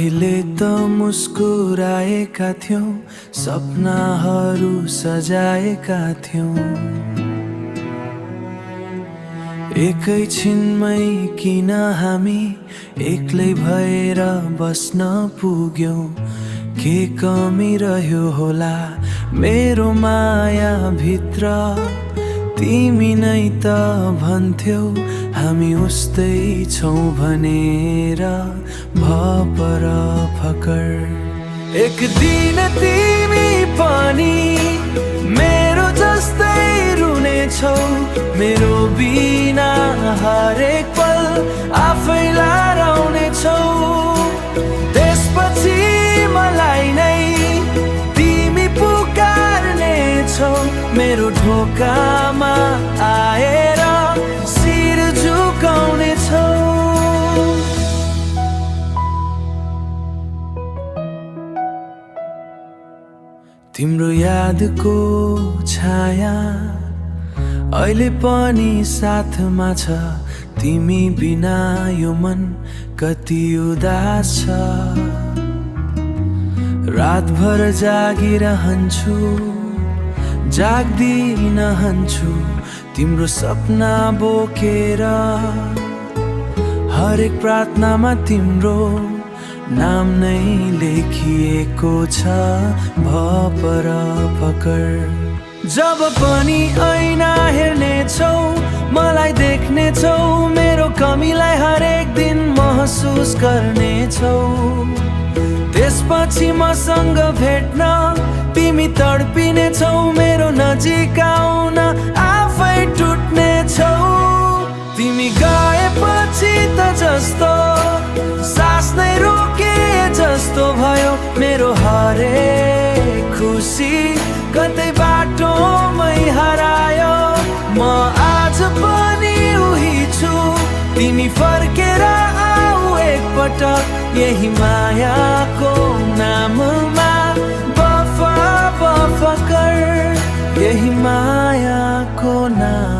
पहिले त मुस्कुराएका थियौं, सपनाहरू सजाएका थियौं। एकैछिनमै किन हामी एक्लै भएर बस्न पुग्यौं? के कमी रह्यो होला मेरो माया भित्र? तिमी नै त भन्थ्यौ हामी उस्तै छौं भनेर भपर फकर। एक दिन तिमी पनि मेरो जस्तै रुनेछौ, मेरो बिना हरेक पल आफैलाई हराउनेछौ। त्यसपछि मलाई नै तिमी पुकार्नेछौ, मेरो ढोकामा आएर शिर झुकाउनेछौ। तिम्रो यादको छाया अहिले पनि साथमा छ, तिमी बिना यो मन कति उदास छ। रातभर जागिरहन्छु, जाग्दिनहन्छु तिम्रो सपना बोकेर। हरेक प्रार्थनामा तिम्रो नाम नै लेखिएको छ भपर फकर। जब पनि ऐना हेर्नेछौ, मलाई देख्नेछौ, मेरो कमीलाई हरेक दिन महसुस गर्नेछौ। त्यसपछि मसँग भेट्न तिमी तडपिनेछौ, मेरो नजिक आउन आफै टुट्नेछौ। तिमी गएपछि त जस्तो सास नै रोके जस्तो भयो, मेरो हरेक खुसी कतै बाटोमै हरायो। म आज पनि उही छु, तिमी फर्केर आऊ एकपटक, यही मायाको नाममा वफा फकर, यही मायाको नाम।